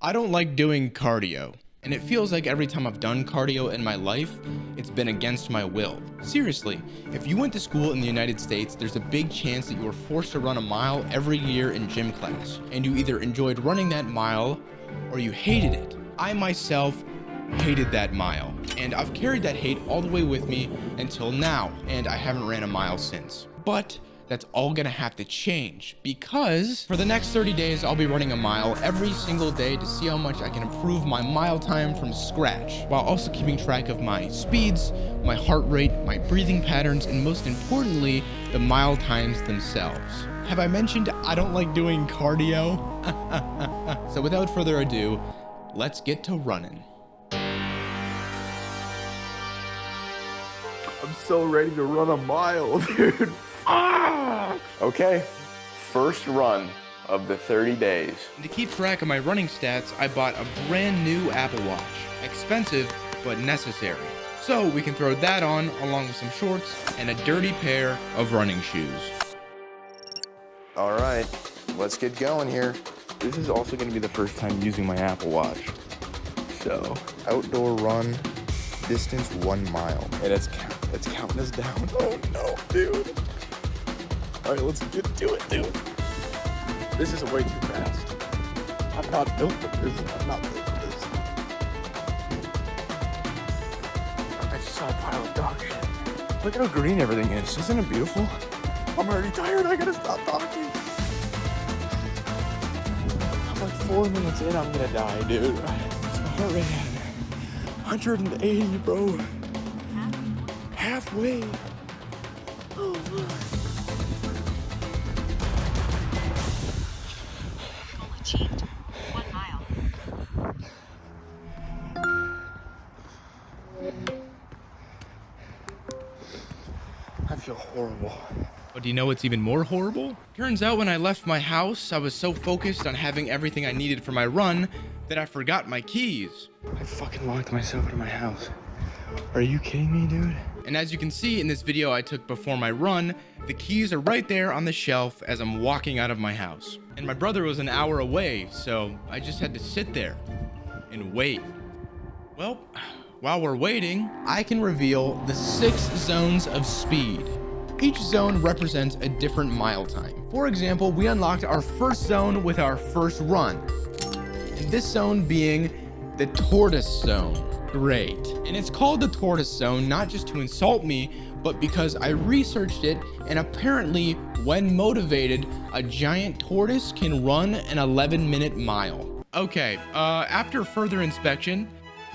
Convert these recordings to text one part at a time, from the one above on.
I don't like doing cardio, and it feels like every time I've done cardio in my life, it's been against my will. Seriously, if you went to school in the United States, there's a big chance that you were forced to run a mile every year in gym class, and you either enjoyed running that mile or you hated it. I myself hated that mile, and I've carried that hate all the way with me until now, and I haven't ran a mile since. But that's all gonna have to change, because for the next 30 days, I'll be running a mile every single day to see how much I can improve my mile time from scratch, while also keeping track of my speeds, my heart rate, my breathing patterns, and most importantly, the mile times themselves. Have I mentioned I don't like doing cardio? So without further ado, let's get to running. I'm so ready to run a mile, dude. Okay, first run of the 30 days. And to keep track of my running stats, I bought a brand new Apple Watch. Expensive, but necessary. So we can throw that on along with some shorts and a dirty pair of running shoes. All right, let's get going here. This is also going to be the first time using my Apple Watch. So, Outdoor run, distance 1 mile. and it's counting us down. Oh no, dude. All right, let's get to it, dude. This is way too fast. I'm not built for this. I'm not built for this. I just saw a pile of dog shit. Look at how green everything is. Isn't it beautiful? I'm already tired. I gotta stop talking. I'm like 4 minutes in. I'm gonna die, dude. It's my heart rate at 180, bro. Halfway. Oh, fuck. Goal achieved. 1 mile. I feel horrible. But do you know what's even more horrible? Turns out when I left my house, I was so focused on having everything I needed for my run that I forgot my keys. I fucking locked myself out of my house. Are you kidding me, dude? And as you can see in this video I took before my run, the keys are right there on the shelf as I'm walking out of my house. And my brother was an hour away, so I just had to sit there and wait. Well, while we're waiting, I can reveal the 6 zones of speed. Each zone represents a different mile time. For example, we unlocked our first zone with our first run. And this zone being the tortoise zone. Great. And it's called the tortoise zone not just to insult me, but because I researched it, and apparently, when motivated, a giant tortoise can run an 11-minute mile. Okay, after further inspection,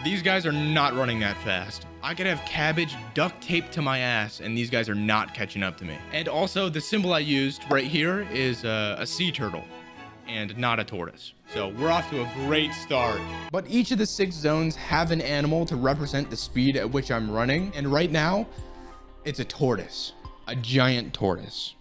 these guys are not running that fast. I could have cabbage duct taped to my ass, and these guys are not catching up to me. And also, the symbol I used right here is a sea turtle, and not a tortoise. So we're off to a great start. But each of the 6 zones have an animal to represent the speed at which I'm running. And right now, it's a tortoise. A giant tortoise.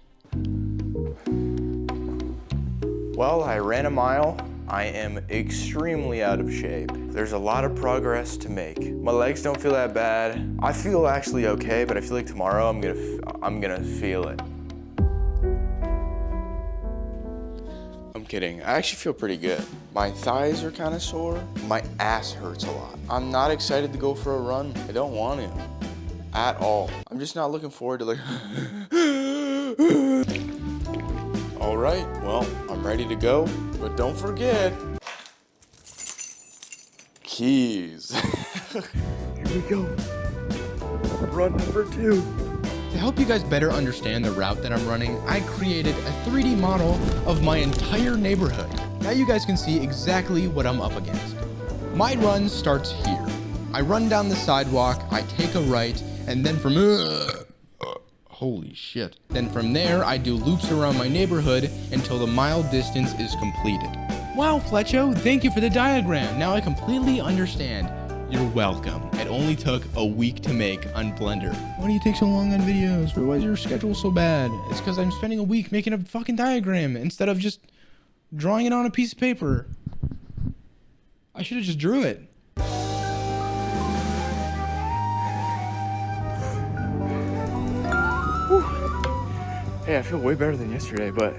Well, I ran a mile. I am extremely out of shape. There's a lot of progress to make. My legs don't feel that bad. I feel actually okay, but I feel like tomorrow I'm gonna feel it. I'm kidding. I actually feel pretty good. My thighs are kind of sore. My ass hurts a lot. I'm not excited to go for a run. I don't want to at all. I'm just not looking forward to like all right, well, I'm ready to go, but don't forget keys. Here we go. Run number 2. To help you guys better understand the route that I'm running, I created a 3D model of my entire neighborhood. Now you guys can see exactly what I'm up against. My run starts here. I run down the sidewalk, I take a right, and then from holy shit. Then from there, I do loops around my neighborhood until the mile distance is completed. Wow, Fletcho, thank you for the diagram. Now I completely understand. You're welcome. It only took a week to make on Blender. Why do you take so long on videos? Why is your schedule so bad? It's because I'm spending a week making a fucking diagram instead of just drawing it on a piece of paper. I should have just drew it. Hey, I feel way better than yesterday, but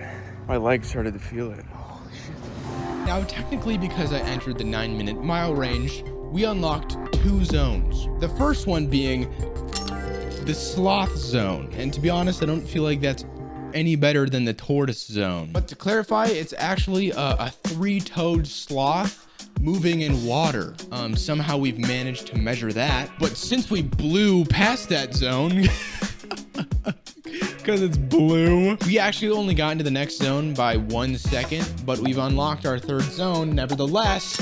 my legs started to feel it. Holy shit. Now, technically, because I entered the 9-minute mile range, we unlocked 2 zones. The first one being the sloth zone. And to be honest, I don't feel like that's any better than the tortoise zone. But to clarify, it's actually a 3-toed sloth moving in water. Somehow we've managed to measure that. But since we blew past that zone, because it's blue, we actually only got into the next zone by 1 second, but we've unlocked our 3rd zone nevertheless,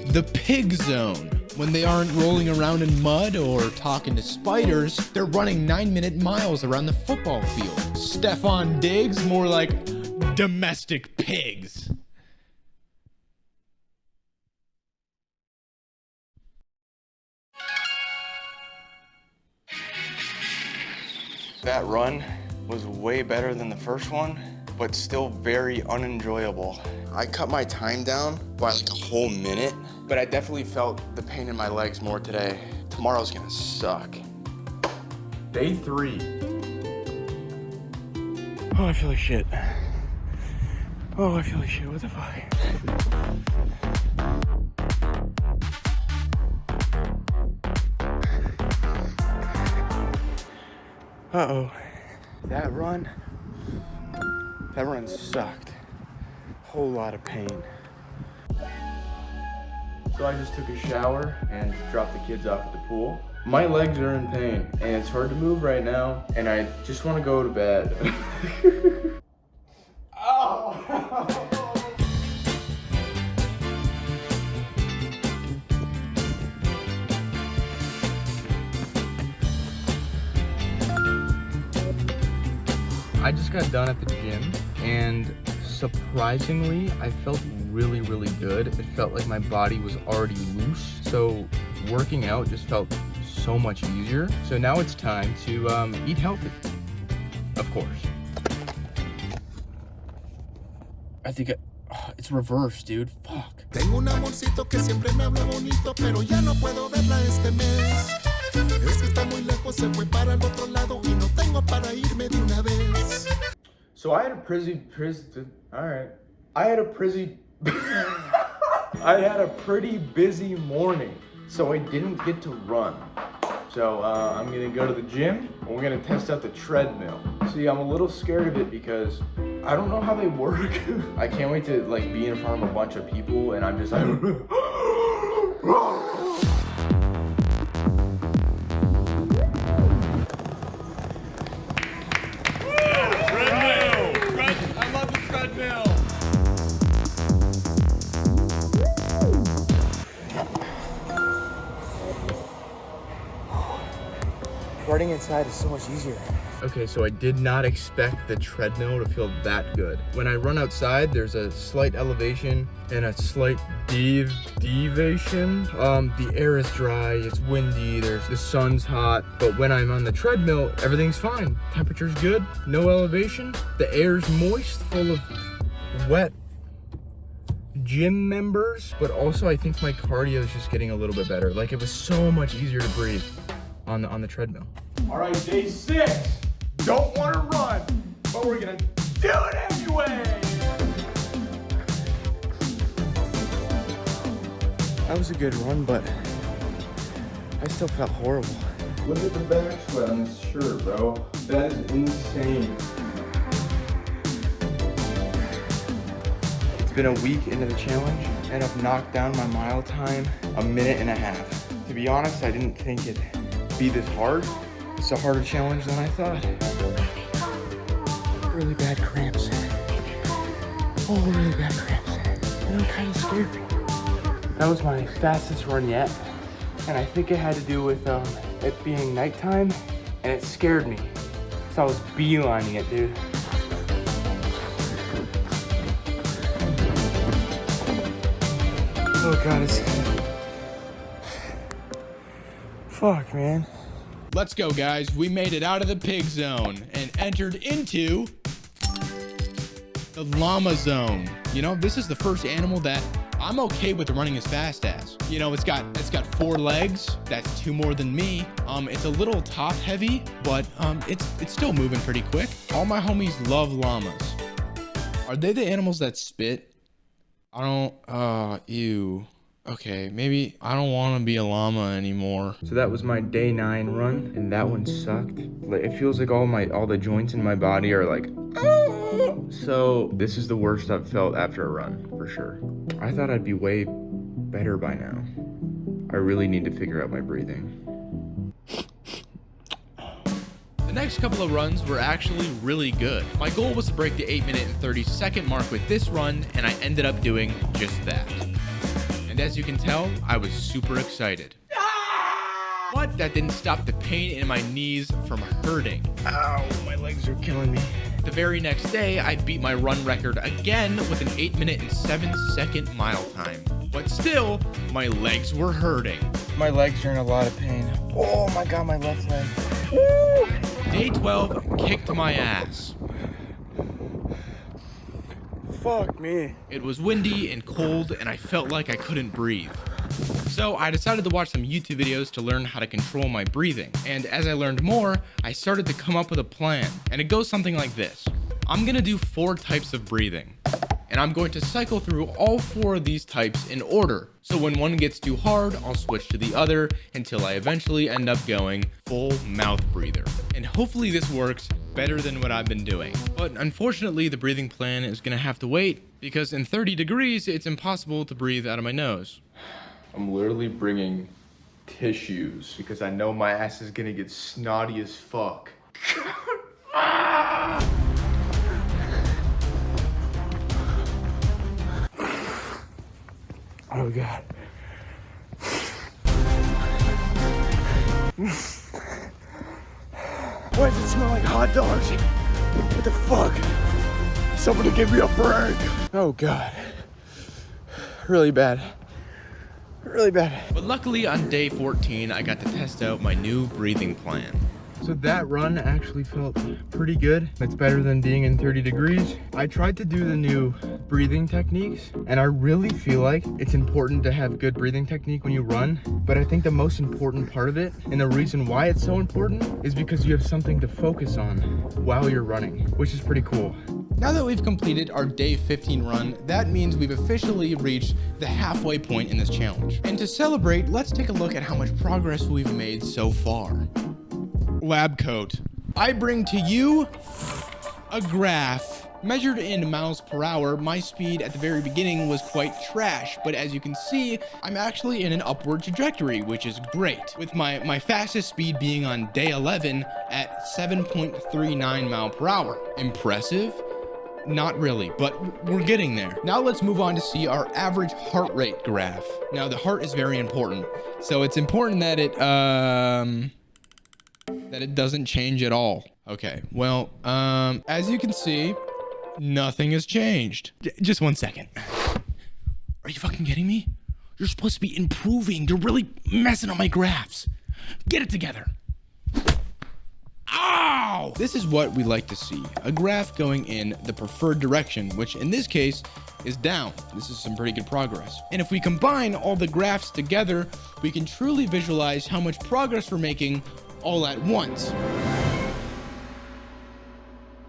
the pig zone. When they aren't rolling around in mud or talking to spiders, they're running 9-minute miles around the football field. Stefan Diggs, more like domestic pigs. That run was way better than the first one, but still very unenjoyable. I cut my time down by like a whole minute, but I definitely felt the pain in my legs more today. Tomorrow's gonna suck. Day 3. Oh, I feel like shit. Oh, I feel like shit. What the fuck? Uh-oh. That run sucked. Whole lot of pain. So I just took a shower and dropped the kids off at the pool. My legs are in pain and it's hard to move right now and I just want to go to bed. Oh! I just got done at the gym and surprisingly, I felt really, really good. It felt like my body was already loose. So working out just felt so much easier. So now it's time to eat healthy, of course. I think it's reversed, dude. Fuck. Tengo un amorcito que siempre me habla bonito, pero ya no puedo verla este mes. Es que está muy lejos, se fue para el otro lado y no tengo para irme de una vez. So I had a I had a pretty busy morning, so I didn't get to run. So I'm gonna go to the gym and we're gonna test out the treadmill. See, I'm a little scared of it because I don't know how they work. I can't wait to like be in front of a bunch of people and I'm just like Running inside is so much easier. Okay, so I did not expect the treadmill to feel that good. When I run outside, there's a slight elevation and a slight deviation. The air is dry, it's windy, the sun's hot, but when I'm on the treadmill, everything's fine. Temperature's good, no elevation, the air's moist, full of wet gym members, but also I think my cardio is just getting a little bit better. Like it was so much easier to breathe on the treadmill. All right, day 6. Don't want to run, but we're gonna do it anyway. That was a good run, but I still felt horrible. Look at the back sweat on this shirt, bro. That is insane. It's been a week into the challenge, and I've knocked down my mile time 1.5 minutes. To be honest, I didn't think it'd be this hard. It's a harder challenge than I thought. Really bad cramps. Oh, really bad cramps. And I'm kind of scared. That was my fastest run yet. And I think it had to do with it being nighttime, and it scared me. So I was beelining it, dude. Oh God, it's... Fuck, man. Let's go, guys. We made it out of the pig zone and entered into the llama zone. You know, this is the first animal that I'm okay with running as fast as. You know, it's got 4 legs. That's 2 more than me. It's a little top heavy, but it's still moving pretty quick. All my homies love llamas. Are they the animals that spit? Ew. Okay, maybe I don't want to be a llama anymore. So that was my day 9 run, and that one sucked. Like, it feels like all the joints in my body are like, oh! So this is the worst I've felt after a run, for sure. I thought I'd be way better by now. I really need to figure out my breathing. The next couple of runs were actually really good. My goal was to break the 8-minute and 30-second mark with this run, and I ended up doing just that. And as you can tell, I was super excited. But that didn't stop the pain in my knees from hurting. Ow, my legs are killing me. The very next day, I beat my run record again with an 8-minute and 7-second mile time. But still, my legs were hurting. My legs are in a lot of pain. Oh my god, my left leg. Woo! Day 12 kicked my ass. Fuck me. It was windy and cold, and I felt like I couldn't breathe. So I decided to watch some YouTube videos to learn how to control my breathing. And as I learned more, I started to come up with a plan. And it goes something like this. I'm gonna do 4 types of breathing. And I'm going to cycle through all 4 of these types in order. So when one gets too hard, I'll switch to the other until I eventually end up going full mouth breather. And hopefully this works better than what I've been doing. But unfortunately, the breathing plan is gonna have to wait because in 30 degrees, it's impossible to breathe out of my nose. I'm literally bringing tissues because I know my ass is gonna get snotty as fuck. Oh god. Why does it smell like hot dogs? What the fuck? Somebody give me a break. Oh god. Really bad. Really bad. But luckily on day 14, I got to test out my new breathing plan. So that run actually felt pretty good. It's better than being in 30 degrees. I tried to do the new breathing techniques, and I really feel like it's important to have good breathing technique when you run. But I think the most important part of it, and the reason why it's so important, is because you have something to focus on while you're running, which is pretty cool. Now that we've completed our day 15 run, that means we've officially reached the halfway point in this challenge. And to celebrate, let's take a look at how much progress we've made so far. Lab coat. I bring to you a graph. Measured in miles per hour, my speed at the very beginning was quite trash, but as you can see, I'm actually in an upward trajectory, which is great, with my fastest speed being on day 11 at 7.39 miles per hour. Impressive? Not really, but we're getting there. Now let's move on to see our average heart rate graph. Now the heart is very important, so it's important that it doesn't change at all. Okay, well, as you can see, nothing has changed. Just 1 second. Are you fucking kidding me? You're supposed to be improving. You're really messing up my graphs. Get it together. Ow! This is what we like to see. A graph going in the preferred direction, which in this case is down. This is some pretty good progress. And if we combine all the graphs together, we can truly visualize how much progress we're making all at once.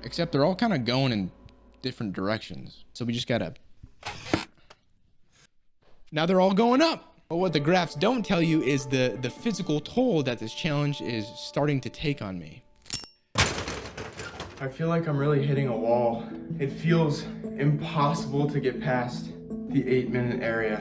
Except they're all kind of going in different directions. So we just gotta... Now they're all going up. But what the graphs don't tell you is the physical toll that this challenge is starting to take on me. I feel like I'm really hitting a wall. It feels impossible to get past the 8-minute area.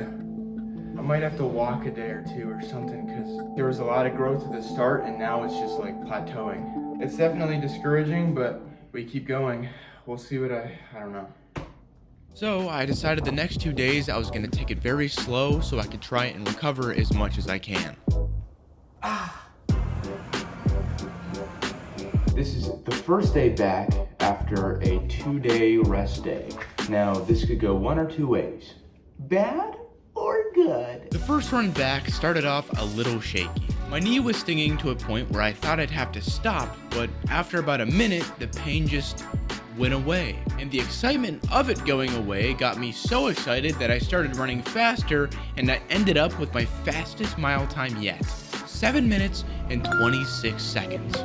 I might have to walk a day or 2 or something because there was a lot of growth at the start and now it's just like plateauing. It's definitely discouraging, but we keep going. We'll see what I don't know. So I decided the next 2 days I was gonna take it very slow so I could try and recover as much as I can. This is the first day back after a 2-day rest day. Now, this could go one or two ways. Bad or good? The first run back started off a little shaky. My knee was stinging to a point where I thought I'd have to stop, but after about a minute, the pain just went away. And the excitement of it going away got me so excited that I started running faster and I ended up with my fastest mile time yet. 7 minutes and 26 seconds.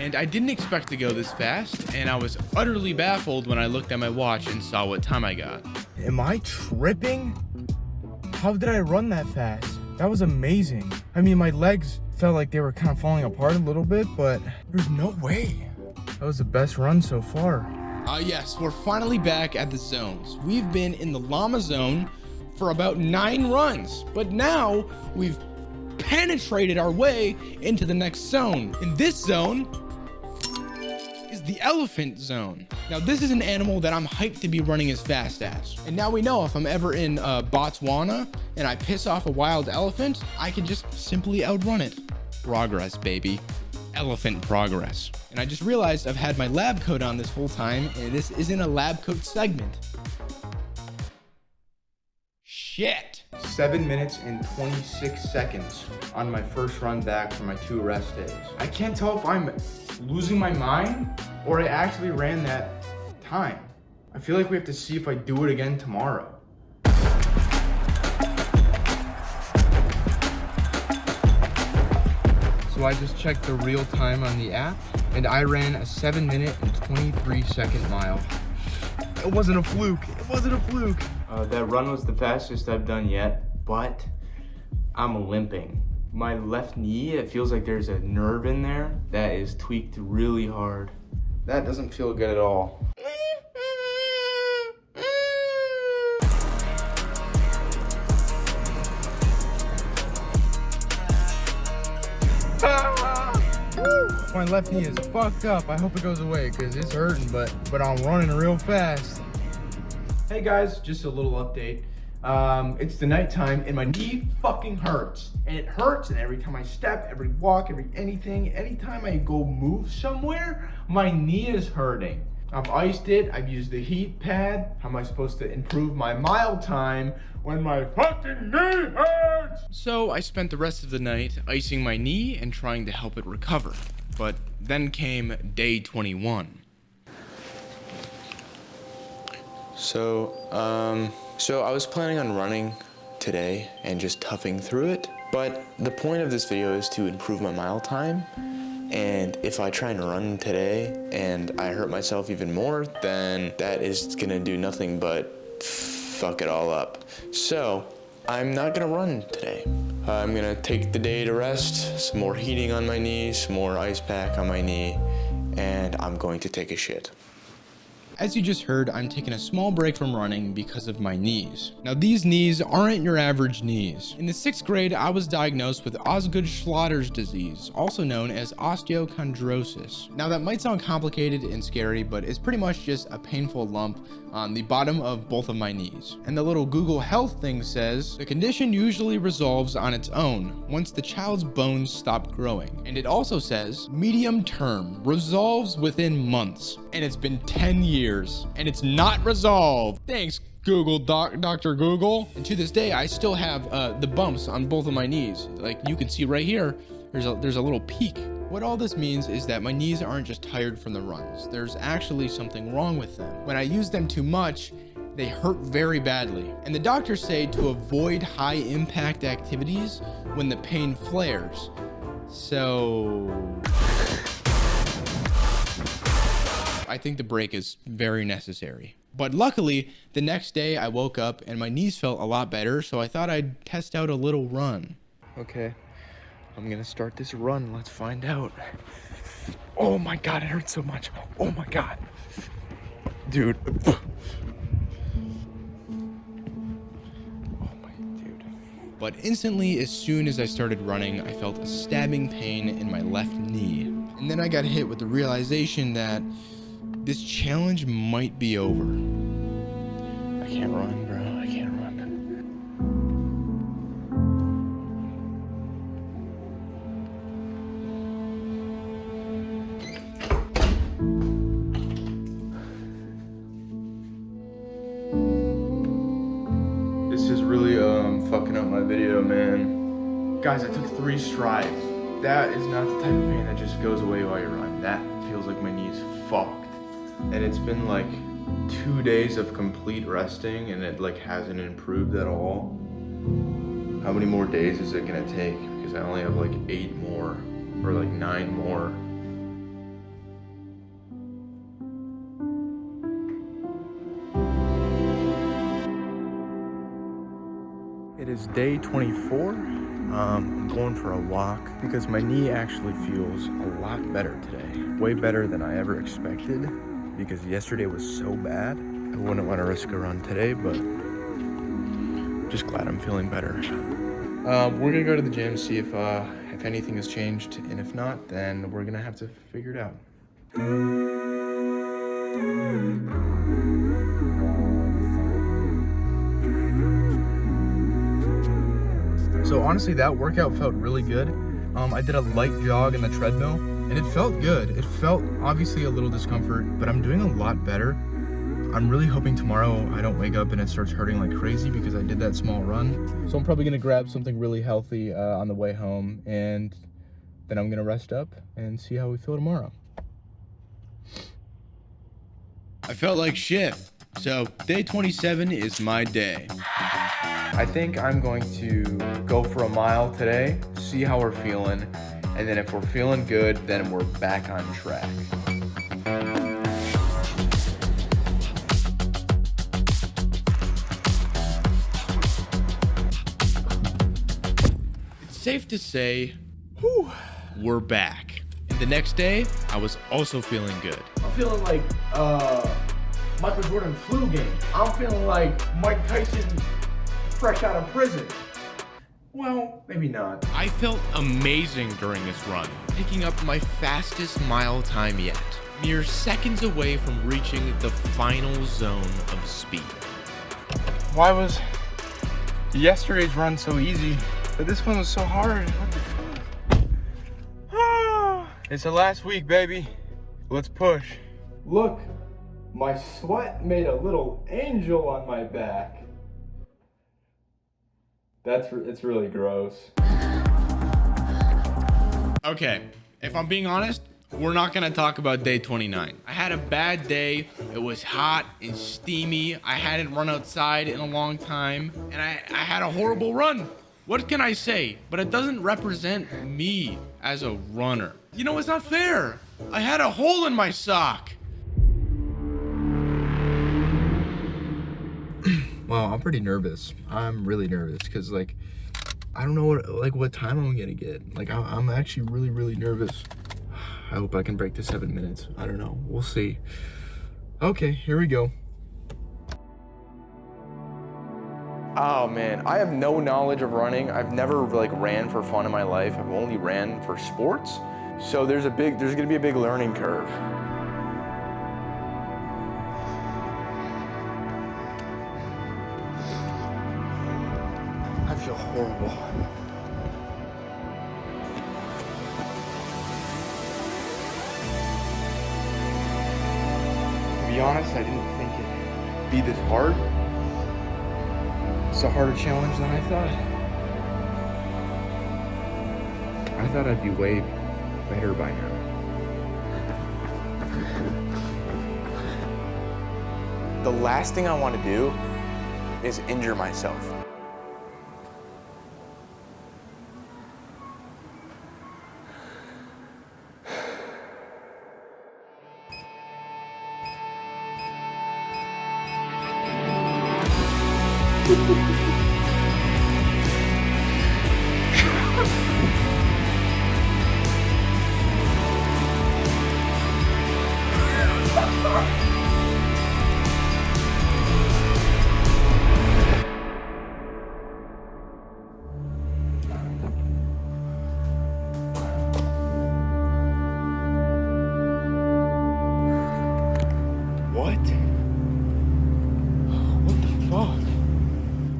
And I didn't expect to go this fast, and I was utterly baffled when I looked at my watch and saw what time I got. Am I tripping? How did I run that fast? That was amazing. I mean, my legs felt like they were kind of falling apart a little bit, but there's no way. That was the best run so far. Yes, we're finally back at the zones. We've been in the Llama Zone for about 9 runs, but now we've penetrated our way into the next zone. In this zone is the elephant zone. Now this is an animal that I'm hyped to be running as fast as. And now we know if I'm ever in Botswana and I piss off a wild elephant, I can just simply outrun it. Progress, baby. Elephant progress. And I just realized I've had my lab coat on this whole time, and this isn't a lab coat segment. Shit. 7 minutes and 26 seconds on my first run back from my 2 rest days. I can't tell if I'm losing my mind or I actually ran that time. I feel like we have to see if I do it again tomorrow. So I just checked the real time on the app and I ran a 7 minute and 23 second mile. It wasn't a fluke. It wasn't a fluke. That run was the fastest I've done yet, but I'm limping. My left knee, it feels like there's a nerve in there that is tweaked really hard. That doesn't feel good at all. My left knee is fucked up. I hope it goes away because it's hurting, but I'm running real fast. Hey guys, just a little update. It's the nighttime and my knee fucking hurts. And it hurts, and every time I step, every walk, anytime I go move somewhere, my knee is hurting. I've iced it, I've used the heat pad. How am I supposed to improve my mile time when my fucking knee hurts? So I spent the rest of the night icing my knee and trying to help it recover. But then came day 21. So I was planning on running today and just toughing through it, but the point of this video is to improve my mile time, and if I try and run today and I hurt myself even more, then that is gonna do nothing but fuck it all up. So I'm not gonna run today. I'm gonna take the day to rest, some more heating on my knee, some more ice pack on my knee, and I'm going to take a shit. As you just heard, I'm taking a small break from running because of my knees. Now these knees aren't your average knees. In the 6th grade, I was diagnosed with Osgood-Schlatter's disease, also known as osteochondrosis. Now that might sound complicated and scary, but it's pretty much just a painful lump on the bottom of both of my knees. And the little Google Health thing says, the condition usually resolves on its own once the child's bones stop growing. And it also says, medium term, resolves within months. And it's been 10 years, and it's not resolved. Thanks, Google, Dr. Google. And to this day, I still have the bumps on both of my knees. Like you can see right here, there's a little peak. What all this means is that my knees aren't just tired from the runs. There's actually something wrong with them. When I use them too much, they hurt very badly. And the doctors say to avoid high impact activities when the pain flares. So I think the break is very necessary. But luckily, the next day I woke up and my knees felt a lot better, so I thought I'd test out a little run. Okay, I'm gonna start this run. Let's find out. Oh my God, it hurts so much. Oh my God. Dude. Oh my dude. But instantly, as soon as I started running, I felt a stabbing pain in my left knee. And then I got hit with the realization that this challenge might be over. I can't run, bro. I can't run. This is really fucking up my video, man. Guys, I took 3 strides. That is not the type of pain that just goes away while you run. That feels like my knee's fucked. And it's been like 2 days of complete resting and it like hasn't improved at all. How many more days is it gonna take? Because I only have like 8 more or like 9 more. It's day 24. I'm going for a walk because my knee actually feels a lot better today. Way better than I ever expected because yesterday was so bad. I wouldn't want to risk a run today, but just glad I'm feeling better. We're gonna go to the gym, see if anything has changed, and if not, then we're gonna have to figure it out. So honestly, that workout felt really good. I did a light jog in the treadmill, and it felt good. It felt obviously a little discomfort, but I'm doing a lot better. I'm really hoping tomorrow I don't wake up and it starts hurting like crazy because I did that small run. So I'm probably gonna grab something really healthy on the way home, and then I'm gonna rest up and see how we feel tomorrow. I felt like shit. So day 27 is my day. I think I'm going to go for a mile today, see how we're feeling, and then if we're feeling good, then we're back on track. It's safe to say, we're back. And the next day, I was also feeling good. I'm feeling like Michael Jordan flu game. I'm feeling like Mike Tyson fresh out of prison. Well, maybe not. I felt amazing during this run, picking up my fastest mile time yet, mere seconds away from reaching the final zone of speed. Why was yesterday's run so easy, but this one was so hard? What the fuck? It's the last week, baby. Let's push. Look, my sweat made a little angel on my back. It's really gross. Okay, if I'm being honest, we're not gonna talk about day 29. I had a bad day. It was hot and steamy. I hadn't run outside in a long time, and I had a horrible run. What can I say? But it doesn't represent me as a runner. You know, it's not fair. I had a hole in my sock. Well, I'm pretty nervous. I'm really nervous because, like, I don't know what time I'm gonna get. Like, I'm actually really nervous. I hope I can break the 7 minutes. I don't know. We'll see. Okay, here we go. Oh man, I have no knowledge of running. I've never ran for fun in my life. I've only ran for sports. So there's gonna be a big learning curve. I feel horrible. To be honest, I didn't think it'd be this hard. It's a harder challenge than I thought. I thought I'd be way better by now. The last thing I want to do is injure myself.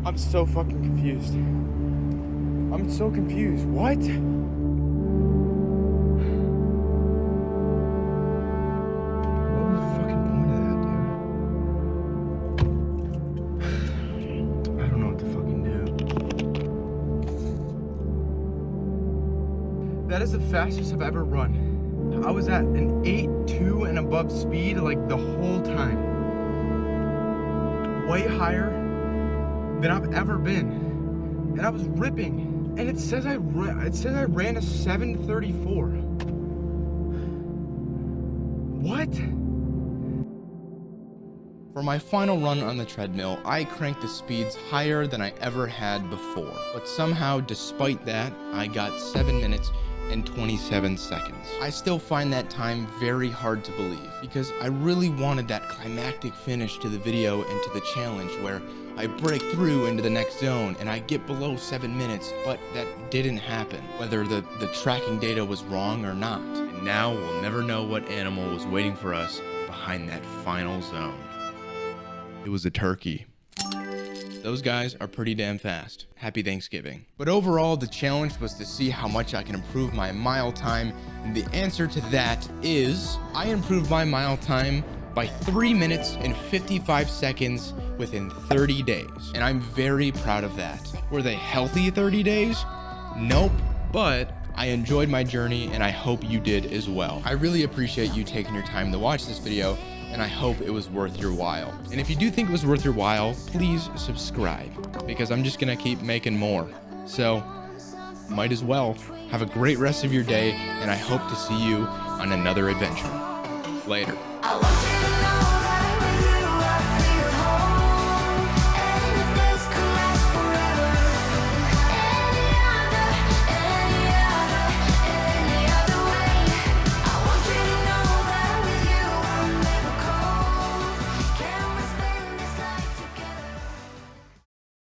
I'm so fucking confused. I'm so confused. What? What was the fucking point of that, dude? I don't know what to fucking do. That is the fastest I've ever run. I was at an 8.2 and above speed like the whole time. Way higher than I've ever been, and I was ripping, and it says I ran a 7:34. What? For my final run on the treadmill, I cranked the speeds higher than I ever had before. But somehow, despite that, I got 7 minutes and 27 seconds. I still find that time very hard to believe because I really wanted that climactic finish to the video and to the challenge where I break through into the next zone and I get below 7 minutes, but that didn't happen, whether the tracking data was wrong or not. And now we'll never know what animal was waiting for us behind that final zone. It was a turkey. Those guys are pretty damn fast. Happy Thanksgiving. But overall, the challenge was to see how much I can improve my mile time, and the answer to that is I improved my mile time by 3 minutes and 55 seconds within 30 days. And I'm very proud of that. Were they healthy 30 days? Nope, but I enjoyed my journey and I hope you did as well. I really appreciate you taking your time to watch this video, and I hope it was worth your while. And if you do think it was worth your while, please subscribe, because I'm just gonna keep making more. So, might as well. Have a great rest of your day, and I hope to see you on another adventure. Later. I want you to know